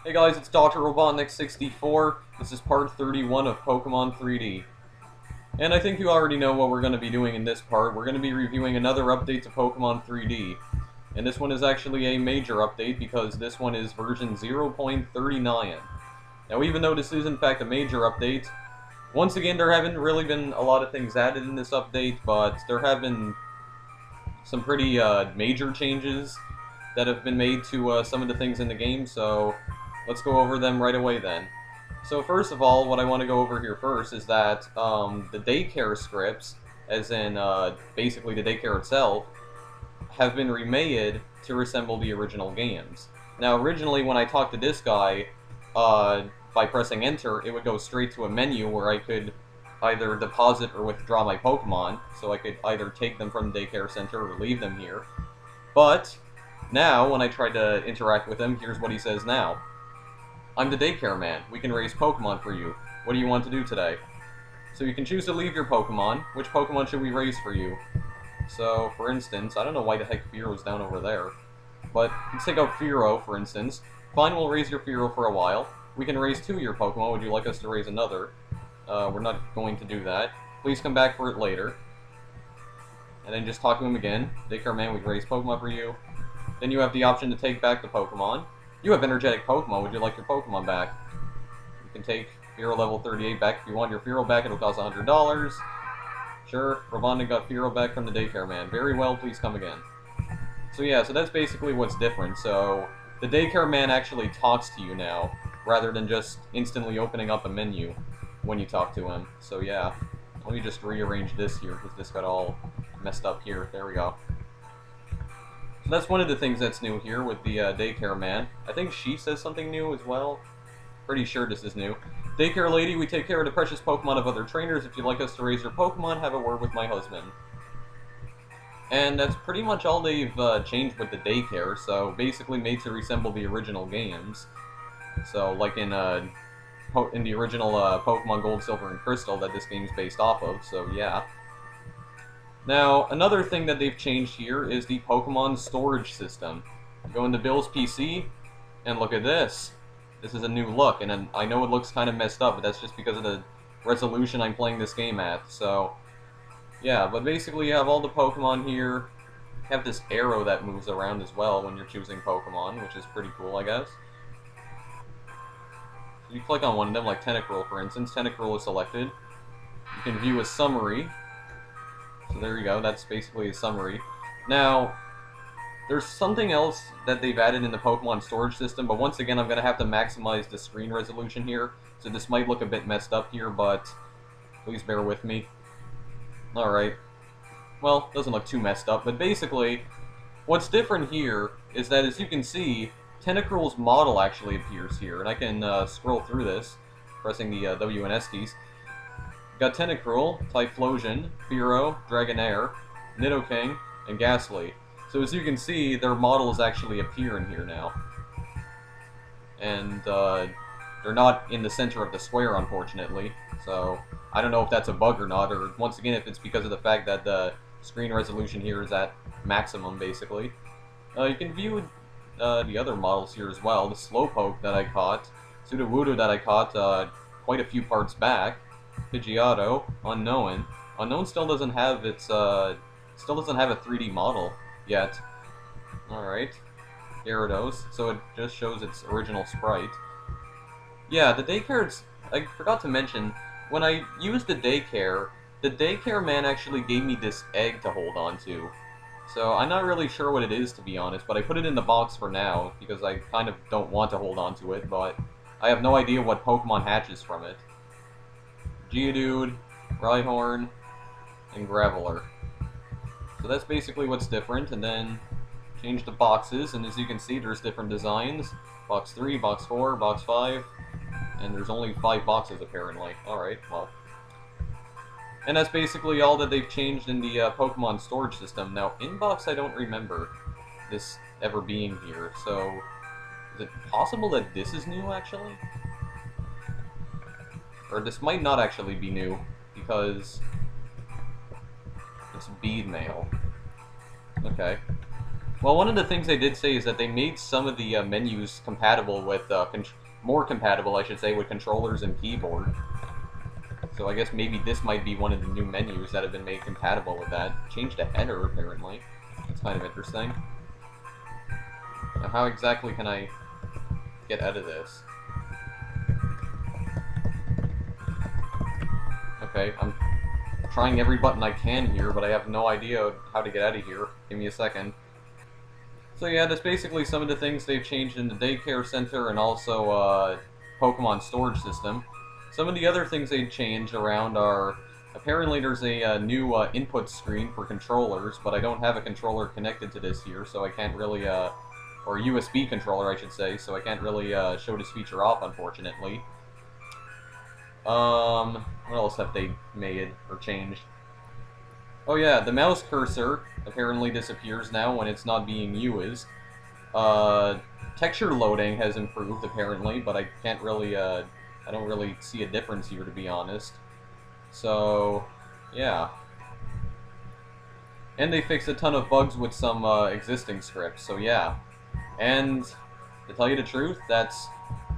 Hey guys, it's Dr. Robotnik64. This is part 31 of Pokemon 3D. And I think you already know what we're going to be doing in this part. We're going to be reviewing another update to Pokemon 3D. And this one is actually a major update because this one is version 0.39. Now even though this is in fact a major update, once again there haven't really been a lot of things added in this update, but there have been some pretty major changes that have been made to some of the things in the game, so let's go over them right away then. So first of all, what I want to go over here first is that the Daycare scripts, as in basically the Daycare itself, have been remade to resemble the original games. Now originally when I talked to this guy, by pressing enter, it would go straight to a menu where I could either deposit or withdraw my Pokemon, so I could either take them from the Daycare Center or leave them here. But now, when I try to interact with him, here's what he says now. I'm the Daycare man. We can raise Pokemon for you. What do you want to do today? So you can choose to leave your Pokemon. Which Pokemon should we raise for you? So, for instance, I don't know why the heck Fearo's down over there. But let's take out Fearo, for instance. Fine, we'll raise your Fearo for a while. We can raise 2 of your Pokemon. Would you like us to raise another? We're not going to do that. Please come back for it later. And then just talk to him again. Daycare man, we can raise Pokemon for you. Then you have the option to take back the Pokemon. You have energetic Pokemon. Would you like your Pokemon back? You can take Fearow level 38 back. If you want your Fearow back, it'll cost $100. Sure, Robotnik got Fearow back from the Daycare man. Very well, please come again. So yeah, so that's basically what's different. So the Daycare man actually talks to you now, rather than just instantly opening up a menu when you talk to him. So yeah, let me just rearrange this here, because this got all messed up here. There we go. So that's one of the things that's new here with the Daycare man. I think she says something new as well. Pretty sure this is new. Daycare lady, we take care of the precious Pokemon of other trainers. If you'd like us to raise your Pokemon, have a word with my husband. And that's pretty much all they've changed with the Daycare, so basically made to resemble the original games. So, like in the original Pokemon Gold, Silver, and Crystal that this game's based off of, so yeah. Now, another thing that they've changed here is the Pokemon storage system. Go into Bill's PC, and look at this. This is a new look, and I know it looks kind of messed up, but that's just because of the resolution I'm playing this game at, so yeah, but basically you have all the Pokemon here. You have this arrow that moves around as well when you're choosing Pokemon, which is pretty cool, I guess. So you click on one of them, like Tentacruel, for instance. Tentacruel is selected. You can view a summary. So there you go, that's basically a summary. Now, there's something else that they've added in the Pokemon storage system, but once again I'm going to have to maximize the screen resolution here, so this might look a bit messed up here, but please bear with me. Alright. Well, doesn't look too messed up, but basically, what's different here is that, as you can see, Tentacruel's model actually appears here, and I can scroll through this, pressing the W and S keys. Got Tentacruel, Typhlosion, Fearow, Dragonair, Nidoking, and Ghastly. So as you can see, their models actually appear in here now. And they're not in the center of the square, unfortunately. So I don't know if that's a bug or not, or once again if it's because of the fact that the screen resolution here is at maximum, basically. You can view the other models here as well. The Slowpoke that I caught, Sudowoodo that I caught quite a few parts back. Pidgeotto, Unknown. Unknown still doesn't have its still doesn't have a 3D model yet. Alright. Gyarados, so it just shows its original sprite. Yeah, the Daycare, I forgot to mention, when I used the Daycare man actually gave me this egg to hold on to. So I'm not really sure what it is, to be honest, but I put it in the box for now, because I kind of don't want to hold on to it, but I have no idea what Pokemon hatches from it. Geodude, Rhyhorn, and Graveler. So that's basically what's different, and then change the boxes, and as you can see there's different designs. Box 3, Box 4, Box 5, and there's only 5 boxes apparently. Alright, well. And that's basically all that they've changed in the Pokemon storage system. Now, Inbox I don't remember this ever being here, so is it possible that this is new actually? Or this might not actually be new, because it's bead mail. Okay. Well, one of the things they did say is that they made some of the menus compatible with, more compatible, I should say, with controllers and keyboard. So I guess maybe this might be one of the new menus that have been made compatible with that. Changed the header, apparently. That's kind of interesting. Now, how exactly can I get out of this? Okay, I'm trying every button I can here, but I have no idea how to get out of here. Give me a second. So yeah, that's basically some of the things they've changed in the Daycare Center and also Pokemon storage system. Some of the other things they've changed around are, apparently there's a new input screen for controllers, but I don't have a controller connected to this here, so I can't really, or a USB controller I should say, so I can't really show this feature off, unfortunately. What else have they made or changed? Oh yeah, the mouse cursor apparently disappears now when it's not being used. Texture loading has improved apparently, but I can't really, I don't really see a difference here, to be honest. So, yeah. And they fixed a ton of bugs with some existing scripts, so yeah. And, to tell you the truth, that's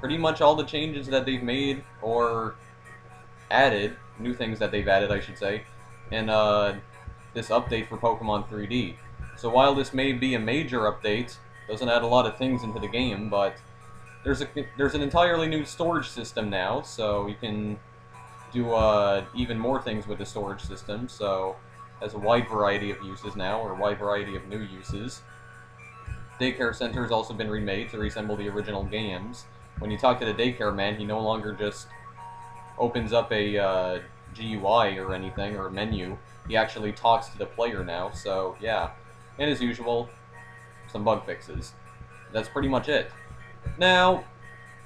pretty much all the changes that they've made, or added, new things that they've added, I should say, in this update for Pokemon 3D. So while this may be a major update, doesn't add a lot of things into the game, but there's an entirely new storage system now, so you can do even more things with the storage system, so it has a wide variety of uses now, or a wide variety of new uses. Daycare Center has also been remade to resemble the original games. When you talk to the Daycare man, he no longer just opens up a GUI or anything, or a menu. He actually talks to the player now, so yeah. And as usual, some bug fixes. That's pretty much it. Now,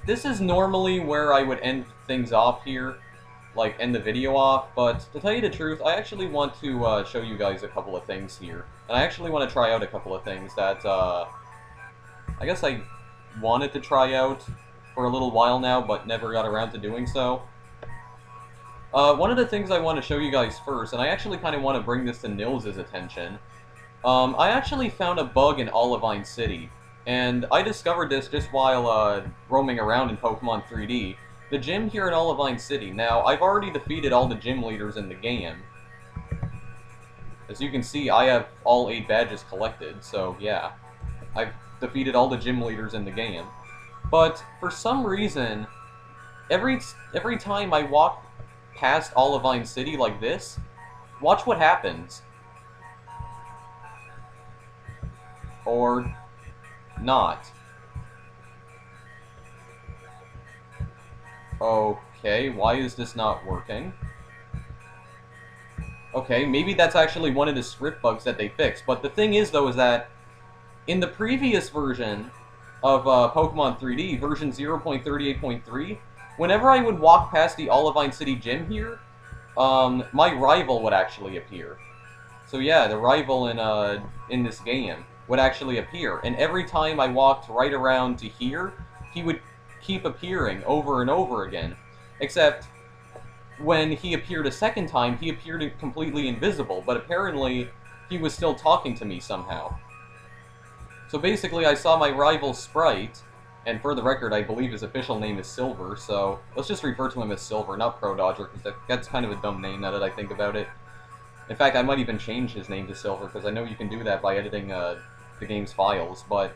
this is normally where I would end things off here, like end the video off, but to tell you the truth, I actually want to show you guys a couple of things here. And I actually want to try out a couple of things that, I guess I wanted to try out for a little while now, but never got around to doing so. One of the things I want to show you guys first, and I actually kind of want to bring this to Nils' attention, I actually found a bug in Olivine City, and I discovered this just while roaming around in Pokemon 3D. The gym here in Olivine City. Now, I've already defeated all the gym leaders in the game. As you can see, I have all 8 badges collected, so yeah. I've defeated all the gym leaders in the game. But, for some reason, every time I walk past Olivine City like this, watch what happens. Or not. Okay, why is this not working? Okay, maybe that's actually one of the script bugs that they fixed. But the thing is, though, is that in the previous version of Pokemon 3D, version 0.38.3, whenever I would walk past the Olivine City gym here, my rival would actually appear. So yeah, the rival in this game would actually appear. And every time I walked right around to here, he would keep appearing over and over again. Except, when he appeared a second time, he appeared completely invisible, but apparently he was still talking to me somehow. So basically, I saw my rival Sprite, and for the record, I believe his official name is Silver, so let's just refer to him as Silver, not Pro Dodger, because that's kind of a dumb name now that I think about it. In fact, I might even change his name to Silver, because I know you can do that by editing the game's files, but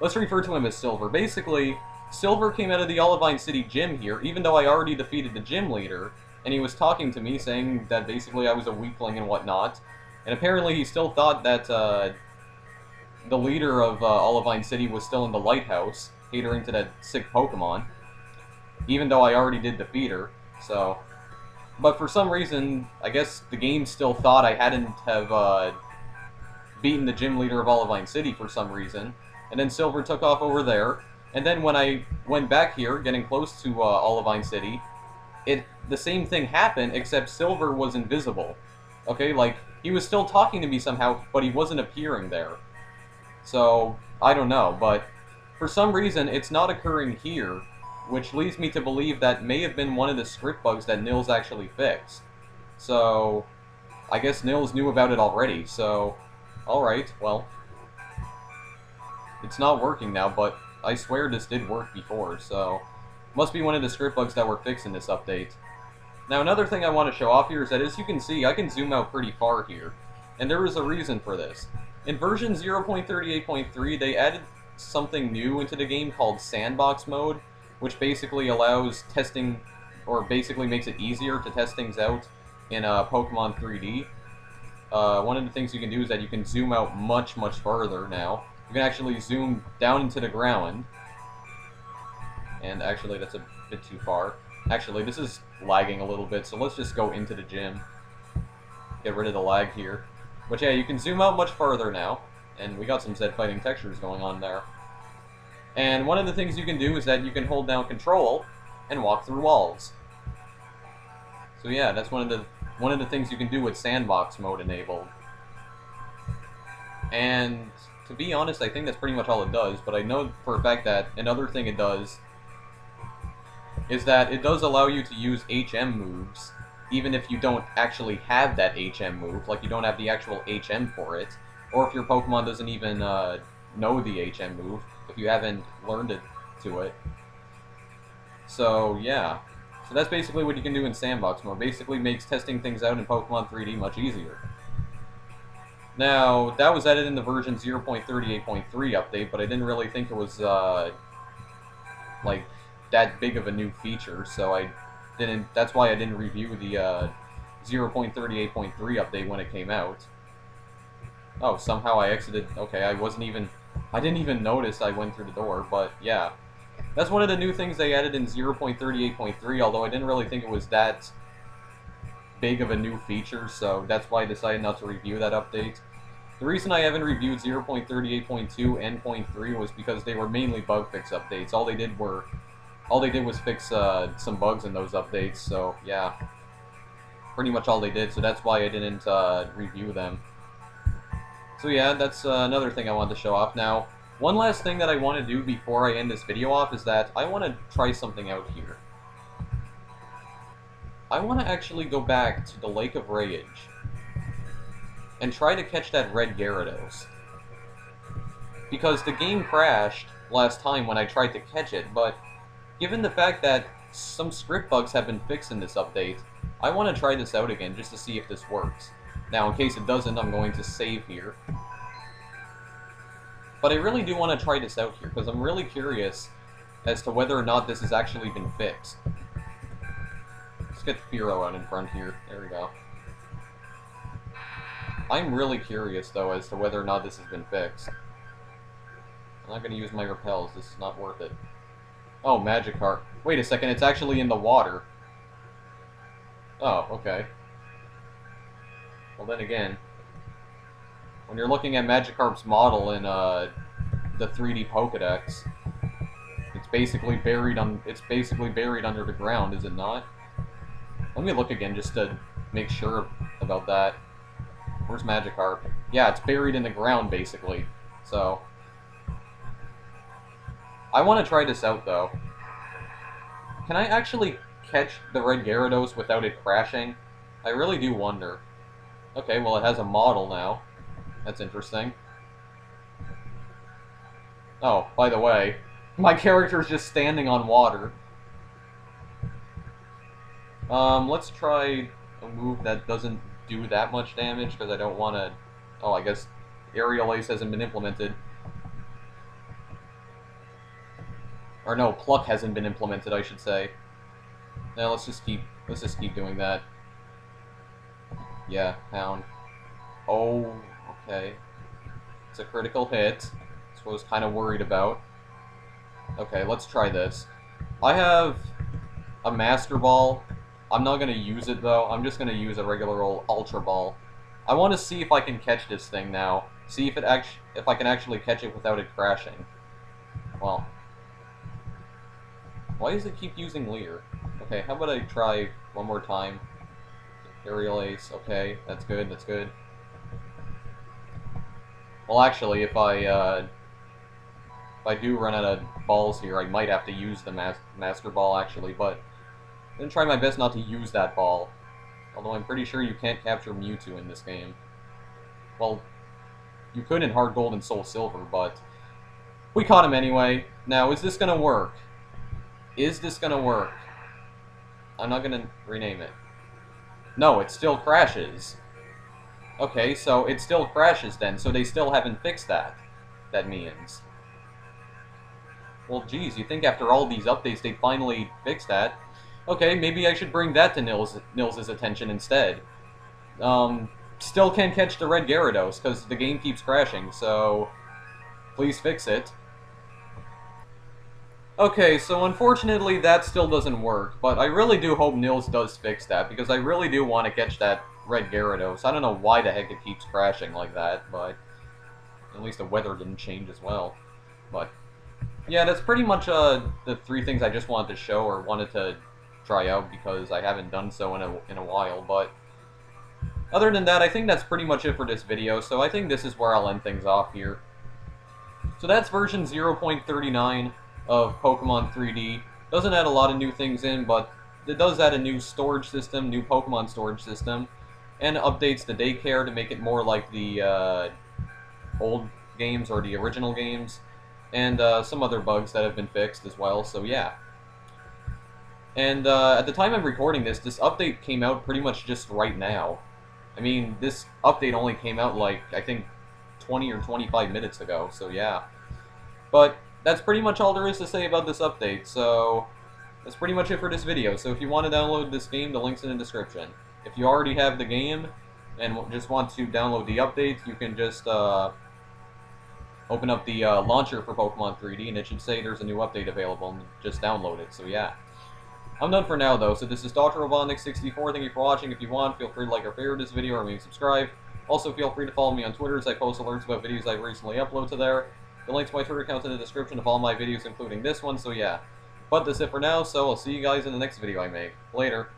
let's refer to him as Silver. Basically, Silver came out of the Olivine City gym here, even though I already defeated the gym leader, and he was talking to me, saying that basically I was a weakling and whatnot, and apparently he still thought that the leader of Olivine City was still in the lighthouse, catering to that sick Pokemon, even though I already did defeat her, so... But for some reason, I guess the game still thought I hadn't have beaten the gym leader of Olivine City for some reason, and then Silver took off over there, and then when I went back here, getting close to Olivine City, the same thing happened, except Silver was invisible. Okay, like, he was still talking to me somehow, but he wasn't appearing there. So, I don't know, but for some reason, it's not occurring here, which leads me to believe that may have been one of the script bugs that Nils actually fixed. So, I guess Nils knew about it already, so, alright, well, It's not working now, but I swear this did work before, so... Must be one of the script bugs that were fixed in this update. Now, another thing I want to show off here is that, as you can see, I can zoom out pretty far here. And there is a reason for this. In version 0.38.3, they added something new into the game called Sandbox mode, which basically allows testing, or basically makes it easier to test things out in Pokemon 3D. One of the things you can do is that you can zoom out much, much further now. You can actually zoom down into the ground. And actually, that's a bit too far. Actually, this is lagging a little bit, so let's just go into the gym. Get rid of the lag here. But yeah, you can zoom out much further now. And we got some Zed fighting textures going on there. And one of the things you can do is that you can hold down Control and walk through walls. So yeah, that's one of the things you can do with Sandbox mode enabled. And to be honest, I think that's pretty much all it does, but I know for a fact that another thing it does is that it does allow you to use HM moves, even if you don't actually have that HM move, like you don't have the actual HM for it, or if your Pokemon doesn't even know the HM move, if you haven't learned it to it. So, yeah. So that's basically what you can do in Sandbox mode. Basically makes testing things out in Pokemon 3D much easier. Now, that was added in the version 0.38.3 update, but I didn't really think it was, like, that big of a new feature, so I didn't... That's why I didn't review the, 0.38.3 update when it came out. Oh, somehow I exited... Okay, I didn't even notice I went through the door, but yeah. That's one of the new things they added in 0.38.3, although I didn't really think it was that big of a new feature, so that's why I decided not to review that update. The reason I haven't reviewed 0.38.2 and 0.3 was because they were mainly bug fix updates. All they did was fix some bugs in those updates, so yeah. Pretty much all they did, so that's why I didn't review them. So yeah, that's another thing I wanted to show off. Now, one last thing that I want to do before I end this video off is that I want to try something out here. I want to actually go back to the Lake of Rage and try to catch that red Gyarados. Because the game crashed last time when I tried to catch it, but given the fact that some script bugs have been fixed in this update, I want to try this out again just to see if this works. Now, in case it doesn't, I'm going to save here. But I really do want to try this out here, because I'm really curious as to whether or not this has actually been fixed. Let's get Fearow out in front here. There we go. I'm really curious, though, as to whether or not this has been fixed. I'm not going to use my repels. This is not worth it. Oh, Magikarp. Wait a second, it's actually in the water. Oh, okay. Well, then again, when you're looking at Magikarp's model in the 3D Pokédex, it's basically buried under the ground, is it not? Let me look again just to make sure about that. Where's Magikarp? Yeah, it's buried in the ground, basically. So, I want to try this out, though. Can I actually catch the red Gyarados without it crashing? I really do wonder. Okay, well, it has a model now. That's interesting. Oh, by the way, my character's just standing on water. Let's try a move that doesn't do that much damage, because I don't want to... Oh, I guess Aerial Ace hasn't been implemented. Or no, Pluck hasn't been implemented, I should say. Now let's just keep doing that. Yeah, Pound. Oh, okay. It's a critical hit. That's what I was kind of worried about. Okay, let's try this. I have a Master Ball. I'm not going to use it, though. I'm just going to use a regular old Ultra Ball. I want to see if I can catch this thing now. See if I can actually catch it without it crashing. Well, why does it keep using Leer? Okay, how about I try one more time? Aerial Ace, okay, that's good, that's good. Well, actually, if I do run out of balls here, I might have to use the Master Ball, actually, but I'm going to try my best not to use that ball. Although I'm pretty sure you can't capture Mewtwo in this game. Well, you could in Hard Gold and Soul Silver, but We caught him anyway. Now, is this gonna work? Is this gonna work? I'm not gonna rename it. No, it still crashes. Okay, so it still crashes then, so they still haven't fixed that. That means. Well, geez, you think after all these updates they'd finally fix that. Okay, maybe I should bring that to Nils' attention instead. Still can't catch the red Gyarados, because the game keeps crashing, so please fix it. Okay, so unfortunately that still doesn't work, but I really do hope Nils does fix that, because I really do want to catch that red Gyarados. I don't know why the heck it keeps crashing like that, but at least the weather didn't change as well. But yeah, that's pretty much the 3 things I just wanted to show, or wanted to try out, because I haven't done so in a while, but other than that, I think that's pretty much it for this video, so I think this is where I'll end things off here. So that's version 0.39 of Pokemon 3D. Doesn't add a lot of new things in, but it does add a new storage system, new Pokemon storage system, and updates the Daycare to make it more like the old games, or the original games, and some other bugs that have been fixed as well, so yeah. And at the time I'm recording this update came out pretty much just right now. I mean, this update only came out like, I think, 20 or 25 minutes ago, so yeah. But that's pretty much all there is to say about this update, so that's pretty much it for this video. So if you want to download this game, the link's in the description. If you already have the game and just want to download the updates, you can just open up the launcher for Pokemon 3D, and it should say there's a new update available, and just download it, so yeah. I'm done for now, though, so this is Dr. Robotnik64. Thank you for watching. If you want, feel free to like or favorite this video, or maybe subscribe. Also, feel free to follow me on Twitter, as I post alerts about videos I've recently uploaded to there. The link to my Twitter account's in the description of all my videos, including this one, so yeah. But that's it for now, so I'll see you guys in the next video I make. Later.